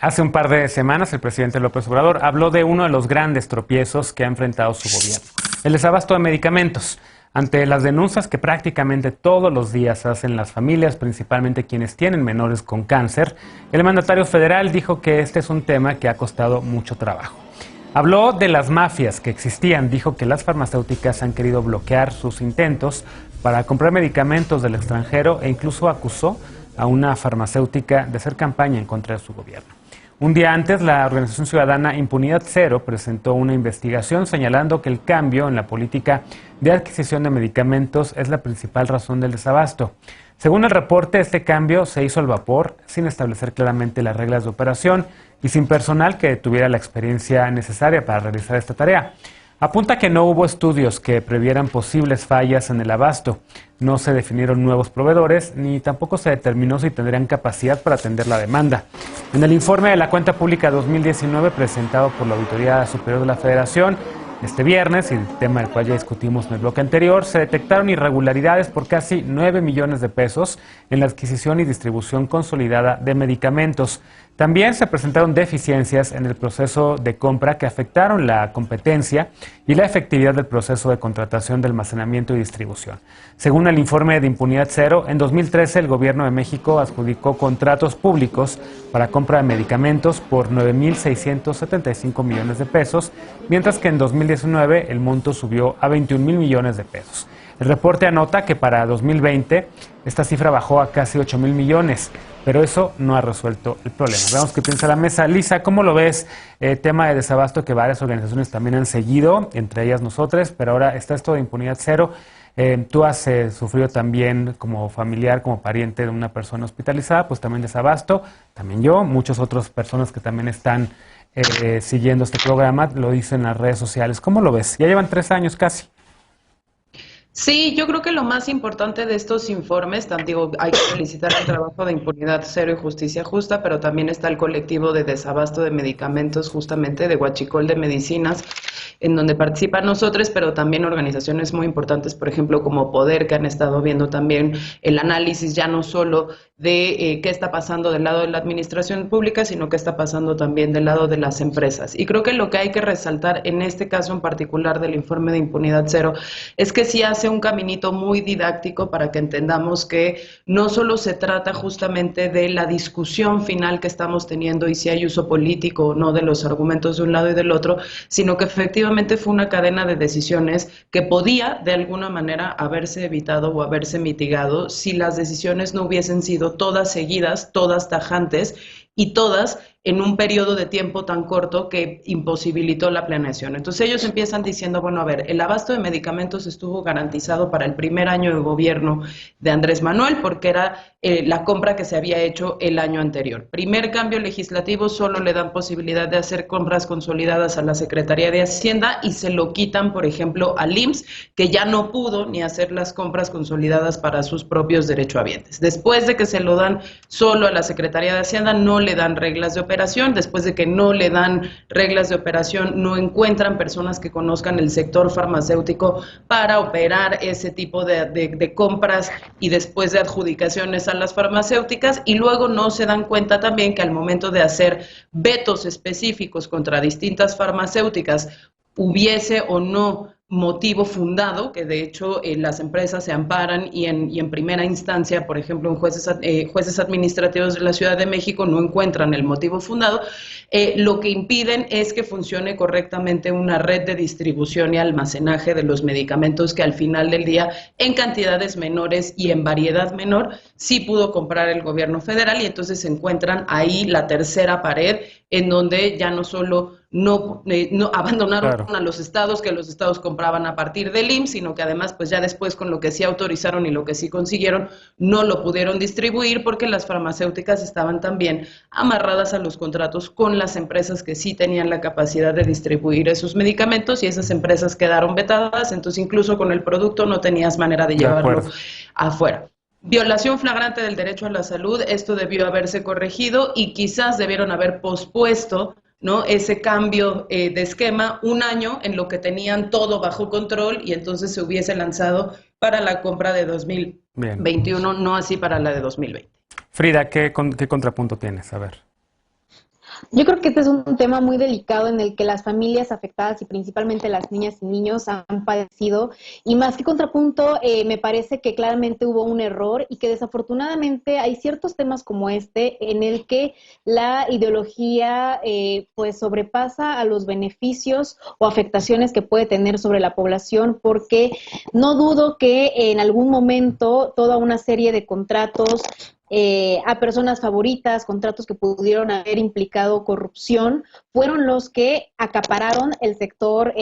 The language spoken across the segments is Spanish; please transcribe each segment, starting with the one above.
Hace un par de semanas el presidente López Obrador habló de uno de los grandes tropiezos que ha enfrentado su gobierno, el desabasto de medicamentos. Ante las denuncias que prácticamente todos los días hacen las familias, principalmente quienes tienen menores con cáncer, el mandatario federal dijo que este es un tema que ha costado mucho trabajo. Habló de las mafias que existían, dijo que las farmacéuticas han querido bloquear sus intentos para comprar medicamentos del extranjero e incluso acusó a una farmacéutica de hacer campaña en contra de su gobierno. Un día antes, la organización ciudadana Impunidad Cero presentó una investigación señalando que el cambio en la política de adquisición de medicamentos es la principal razón del desabasto. Según el reporte, este cambio se hizo al vapor, sin establecer claramente las reglas de operación y sin personal que tuviera la experiencia necesaria para realizar esta tarea. Apunta que no hubo estudios que previeran posibles fallas en el abasto, no se definieron nuevos proveedores, ni tampoco se determinó si tendrían capacidad para atender la demanda. En el informe de la Cuenta Pública 2019 presentado por la Auditoría Superior de la Federación, este viernes, y el tema del cual ya discutimos en el bloque anterior, se detectaron irregularidades por casi 9 millones de pesos en la adquisición y distribución consolidada de medicamentos. También se presentaron deficiencias en el proceso de compra que afectaron la competencia y la efectividad del proceso de contratación de almacenamiento y distribución. Según el informe de Impunidad Cero, en 2013 el Gobierno de México adjudicó contratos públicos para compra de medicamentos por 9.675 millones de pesos, mientras que en 2019 el monto subió a 21.000 millones de pesos. El reporte anota que para 2020 esta cifra bajó a casi 8.000 millones, pero eso no ha resuelto el problema. Veamos qué piensa la mesa. Lisa, ¿cómo lo ves? Tema de desabasto que varias organizaciones también han seguido, entre ellas nosotros, pero ahora está esto de Impunidad Cero. Tú has sufrido también como familiar, como pariente de una persona hospitalizada, pues también desabasto, también yo, muchas otras personas que también están siguiendo este programa, lo dicen en las redes sociales. ¿Cómo lo ves? Ya llevan 3 años casi. Sí, yo creo que lo más importante de estos informes, digo, hay que felicitar el trabajo de Impunidad Cero y Justicia Justa, pero también está el colectivo de desabasto de medicamentos, justamente de Huachicol de Medicinas, en donde participan nosotros, pero también organizaciones muy importantes, por ejemplo, como Poder, que han estado viendo también el análisis ya no solo de qué está pasando del lado de la administración pública, sino qué está pasando también del lado de las empresas. Y creo que lo que hay que resaltar en este caso en particular del informe de Impunidad Cero es que sí hace un caminito muy didáctico para que entendamos que no solo se trata justamente de la discusión final que estamos teniendo y si hay uso político o no de los argumentos de un lado y del otro, sino que efectivamente fue una cadena de decisiones que podía de alguna manera haberse evitado o haberse mitigado si las decisiones no hubiesen sido todas seguidas, todas tajantes y todas en un periodo de tiempo tan corto que imposibilitó la planeación. Entonces ellos empiezan diciendo, bueno, a ver, el abasto de medicamentos estuvo garantizado para el primer año de gobierno de Andrés Manuel porque era la compra que se había hecho el año anterior. Primer cambio legislativo, solo le dan posibilidad de hacer compras consolidadas a la Secretaría de Hacienda y se lo quitan, por ejemplo, al IMSS, que ya no pudo ni hacer las compras consolidadas para sus propios derechohabientes. Después de que se lo dan solo a la Secretaría de Hacienda, no le dan reglas de operación. Después de que no le dan reglas de operación, no encuentran personas que conozcan el sector farmacéutico para operar ese tipo de compras y después de adjudicaciones a las farmacéuticas, y luego no se dan cuenta también que al momento de hacer vetos específicos contra distintas farmacéuticas, hubiese o no motivo fundado, que de hecho las empresas se amparan y en primera instancia, por ejemplo, en jueces administrativos de la Ciudad de México no encuentran el motivo fundado, lo que impiden es que funcione correctamente una red de distribución y almacenaje de los medicamentos que al final del día, en cantidades menores y en variedad menor, sí pudo comprar el gobierno federal, y entonces se encuentran ahí la tercera pared en donde ya no solo no abandonaron Claro. a los estados, que los estados compraban a partir del IMSS, sino que además pues ya después con lo que sí autorizaron y lo que sí consiguieron no lo pudieron distribuir porque las farmacéuticas estaban también amarradas a los contratos con las empresas que sí tenían la capacidad de distribuir esos medicamentos, y esas empresas quedaron vetadas, entonces incluso con el producto no tenías manera de llevarlo afuera. Violación flagrante del derecho a la salud, esto debió haberse corregido y quizás debieron haber pospuesto, ¿no?, ese cambio de esquema un año en lo que tenían todo bajo control y entonces se hubiese lanzado para la compra de 2021, no así para la de 2020. Frida, ¿qué contrapunto tienes? A ver. Yo creo que este es un tema muy delicado en el que las familias afectadas y principalmente las niñas y niños han padecido y más que contrapunto me parece que claramente hubo un error y que desafortunadamente hay ciertos temas como este en el que la ideología pues sobrepasa a los beneficios o afectaciones que puede tener sobre la población porque no dudo que en algún momento toda una serie de contratos a personas favoritas, contratos que pudieron haber implicado corrupción, fueron los que acapararon el sector,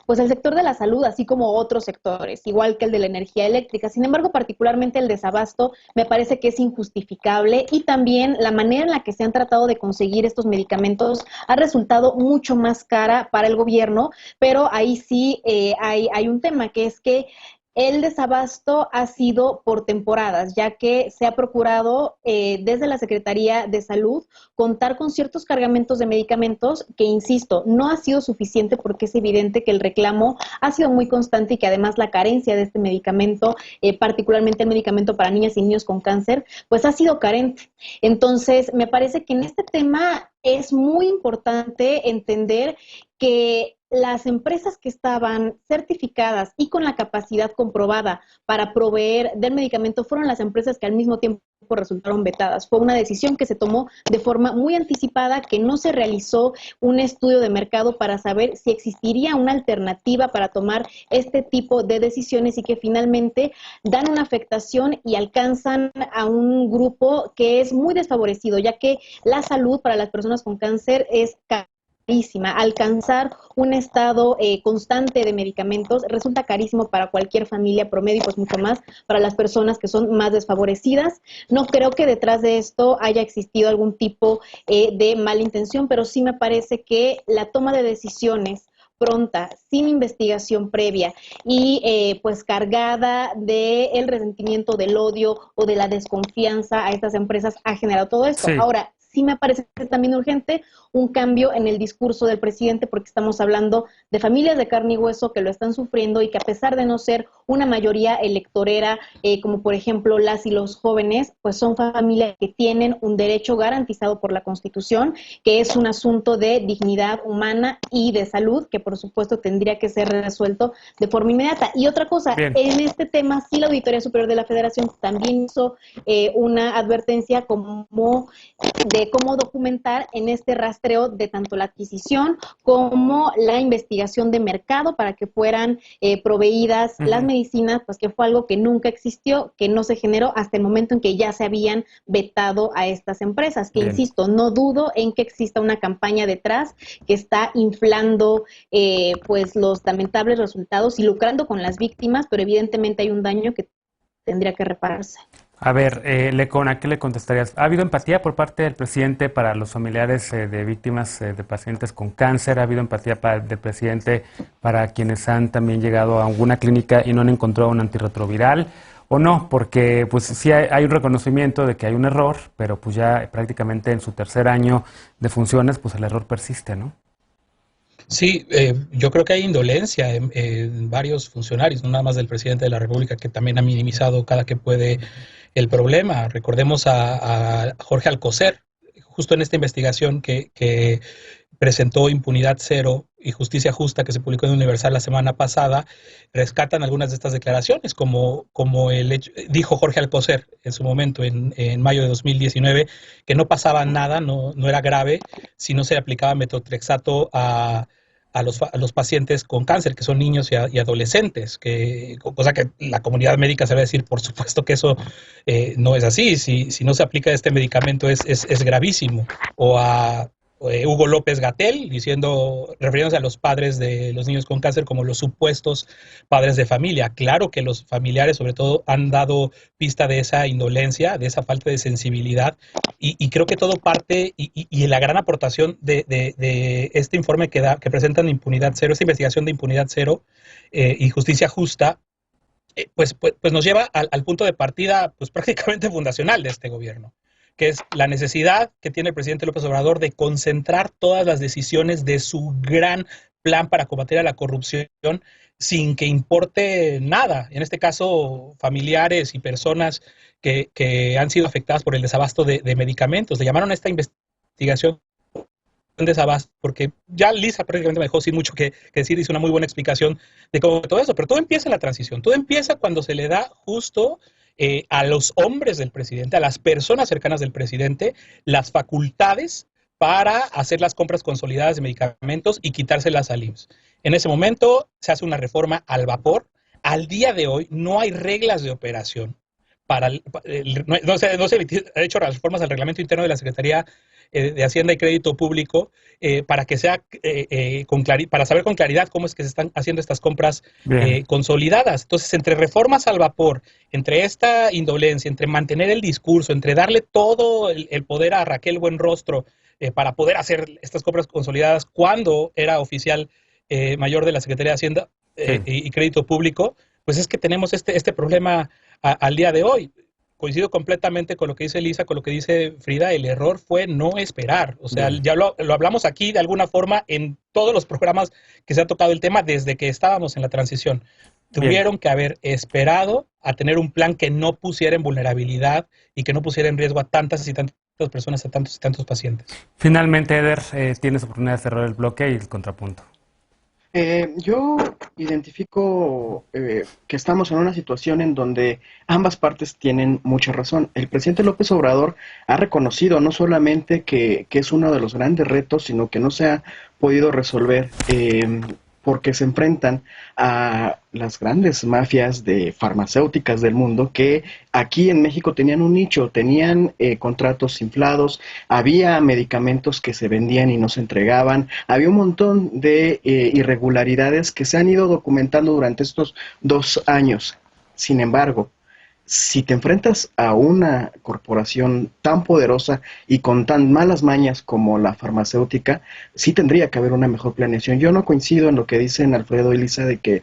pues el sector de la salud, así como otros sectores, igual que el de la energía eléctrica. Sin embargo, particularmente el desabasto me parece que es injustificable y también la manera en la que se han tratado de conseguir estos medicamentos ha resultado mucho más cara para el gobierno, pero ahí sí hay un tema que es que el desabasto ha sido por temporadas, ya que se ha procurado desde la Secretaría de Salud contar con ciertos cargamentos de medicamentos que, insisto, no ha sido suficiente porque es evidente que el reclamo ha sido muy constante y que además la carencia de este medicamento, particularmente el medicamento para niñas y niños con cáncer, pues ha sido carente. Entonces, me parece que en este tema es muy importante entender que las empresas que estaban certificadas y con la capacidad comprobada para proveer del medicamento fueron las empresas que al mismo tiempo resultaron vetadas. Fue una decisión que se tomó de forma muy anticipada, que no se realizó un estudio de mercado para saber si existiría una alternativa para tomar este tipo de decisiones y que finalmente dan una afectación y alcanzan a un grupo que es muy desfavorecido, ya que la salud para las personas con cáncer es carísima. Alcanzar un estado constante de medicamentos resulta carísimo para cualquier familia promedio y pues mucho más para las personas que son más desfavorecidas. No creo que detrás de esto haya existido algún tipo de mala intención, pero sí me parece que la toma de decisiones pronta, sin investigación previa y pues cargada del resentimiento, del odio o de la desconfianza a estas empresas ha generado todo esto. Sí. Ahora, sí me parece que es también urgente un cambio en el discurso del presidente porque estamos hablando de familias de carne y hueso que lo están sufriendo y que a pesar de no ser una mayoría electorera, como por ejemplo las y los jóvenes, pues son familias que tienen un derecho garantizado por la Constitución, que es un asunto de dignidad humana y de salud, que por supuesto tendría que ser resuelto de forma inmediata. Y otra cosa, Bien. en este tema sí la Auditoría Superior de la Federación también hizo una advertencia como de cómo documentar en este rastreo de tanto la adquisición como la investigación de mercado para que fueran proveídas las medicinas, pues que fue algo que nunca existió, que no se generó hasta el momento en que ya se habían vetado a estas empresas, que Bien. insisto, no dudo en que exista una campaña detrás que está inflando pues los lamentables resultados y lucrando con las víctimas, pero evidentemente hay un daño que tendría que repararse. A ver, Lecon, ¿a qué le contestarías? ¿Ha habido empatía por parte del presidente para los familiares de víctimas de pacientes con cáncer? ¿Ha habido empatía del presidente para quienes han también llegado a alguna clínica y no han encontrado un antirretroviral? ¿O no? Porque pues sí hay un reconocimiento de que hay un error, pero pues ya prácticamente en su tercer año de funciones, pues el error persiste, ¿no? Sí, yo creo que hay indolencia en varios funcionarios, no nada más del presidente de la República, que también ha minimizado cada que puede el problema. Recordemos a Jorge Alcocer, justo en esta investigación que presentó Impunidad Cero y Justicia Justa, que se publicó en Universal la semana pasada, rescatan algunas de estas declaraciones, como el hecho, dijo Jorge Alcocer en su momento, en mayo de 2019, que no pasaba nada, no era grave, si no se aplicaba metotrexato a los pacientes con cáncer, que son niños y adolescentes, cosa que la comunidad médica se va a decir, por supuesto que eso no es así, si no se aplica este medicamento es gravísimo. O a Hugo López-Gatell, refiriéndose a los padres de los niños con cáncer como los supuestos padres de familia. Claro que los familiares, sobre todo, han dado pista de esa indolencia, de esa falta de sensibilidad, y creo que todo parte, y la gran aportación de este informe que presentan Impunidad Cero, esta investigación de Impunidad Cero y Justicia Justa, pues nos lleva al punto de partida pues prácticamente fundacional de este gobierno, que es la necesidad que tiene el presidente López Obrador de concentrar todas las decisiones de su gran plan para combatir a la corrupción sin que importe nada. En este caso, familiares y personas que han sido afectadas por el desabasto de medicamentos. Le llamaron a esta investigación desabasto, porque ya Lisa prácticamente me dejó sin mucho que decir, hizo una muy buena explicación de cómo todo eso, pero todo empieza en la transición, todo empieza cuando se le da justo a los hombres del presidente, a las personas cercanas del presidente, las facultades para hacer las compras consolidadas de medicamentos y quitárselas al IMSS. En ese momento se hace una reforma al vapor. Al día de hoy no hay reglas de operación. No se han hecho reformas al reglamento interno de la Secretaría de Hacienda y Crédito Público para que sea para saber con claridad cómo es que se están haciendo estas compras consolidadas. Entonces, entre reformas al vapor, entre esta indolencia, entre mantener el discurso, entre darle todo el poder a Raquel Buenrostro para poder hacer estas compras consolidadas cuando era oficial mayor de la Secretaría de Hacienda y Crédito Público, pues es que tenemos este problema al día de hoy. Coincido completamente con lo que dice Lisa, con lo que dice Frida. El error fue no esperar. O sea, ya lo hablamos aquí de alguna forma en todos los programas que se ha tocado el tema desde que estábamos en la transición. Tuvieron que haber esperado a tener un plan que no pusiera en vulnerabilidad y que no pusiera en riesgo a tantas y tantas personas, a tantos y tantos pacientes. Finalmente, Eder, tienes oportunidad de cerrar el bloque y el contrapunto. Yo identifico que estamos en una situación en donde ambas partes tienen mucha razón. El presidente López Obrador ha reconocido no solamente que es uno de los grandes retos, sino que no se ha podido resolver porque se enfrentan a las grandes mafias de farmacéuticas del mundo que aquí en México tenían un nicho, tenían contratos inflados, había medicamentos que se vendían y no se entregaban, había un montón de irregularidades que se han ido documentando durante estos 2 años. Sin embargo, si te enfrentas a una corporación tan poderosa y con tan malas mañas como la farmacéutica, sí tendría que haber una mejor planeación. Yo no coincido en lo que dicen Alfredo y Lisa de que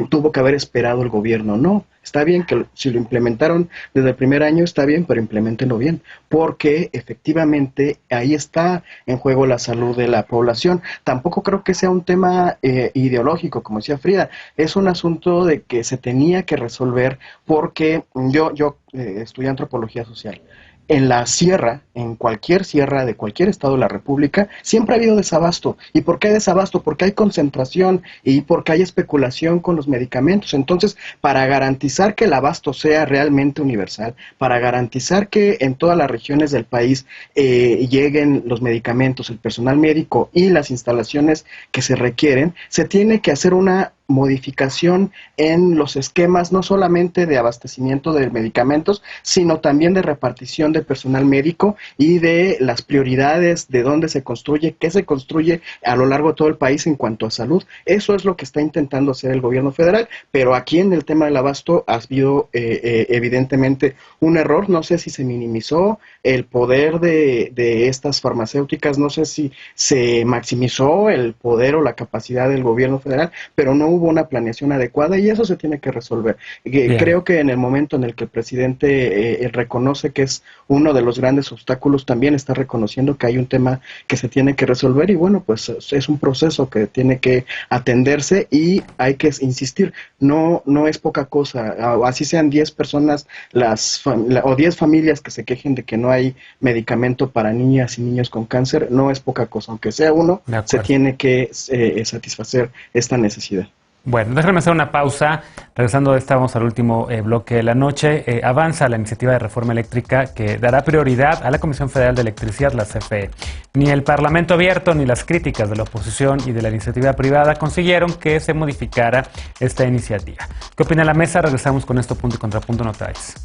tuvo que haber esperado el gobierno. No, está bien que si lo implementaron desde el primer año, está bien, pero implementenlo bien, porque efectivamente ahí está en juego la salud de la población. Tampoco creo que sea un tema ideológico, como decía Frida, es un asunto de que se tenía que resolver porque yo estudié antropología social. En la sierra, en cualquier sierra de cualquier estado de la República, siempre ha habido desabasto. ¿Y por qué hay desabasto? Porque hay concentración y porque hay especulación con los medicamentos. Entonces, para garantizar que el abasto sea realmente universal, para garantizar que en todas las regiones del país lleguen los medicamentos, el personal médico y las instalaciones que se requieren, se tiene que hacer una modificación en los esquemas, no solamente de abastecimiento de medicamentos, sino también de repartición de personal médico y de las prioridades de dónde se construye, qué se construye a lo largo de todo el país en cuanto a salud. Eso es lo que está intentando hacer el gobierno federal, pero aquí en el tema del abasto ha habido evidentemente un error. No sé si se minimizó el poder de estas farmacéuticas, no sé si se maximizó el poder o la capacidad del gobierno federal, pero no hubo una planeación adecuada y eso se tiene que resolver. Creo que en el momento en el que el presidente reconoce que es uno de los grandes obstáculos, también está reconociendo que hay un tema que se tiene que resolver y bueno, pues es un proceso que tiene que atenderse y hay que insistir, no es poca cosa, así sean 10 personas o 10 familias que se quejen de que no hay medicamento para niñas y niños con cáncer, no es poca cosa, aunque sea uno, se tiene que satisfacer esta necesidad. Bueno, déjenme hacer una pausa. Regresando de esta, vamos al último bloque de la noche. Avanza la iniciativa de reforma eléctrica que dará prioridad a la Comisión Federal de Electricidad, la CFE. Ni el Parlamento abierto ni las críticas de la oposición y de la iniciativa privada consiguieron que se modificara esta iniciativa. ¿Qué opina la mesa? Regresamos con esto, punto y contrapunto, no traes.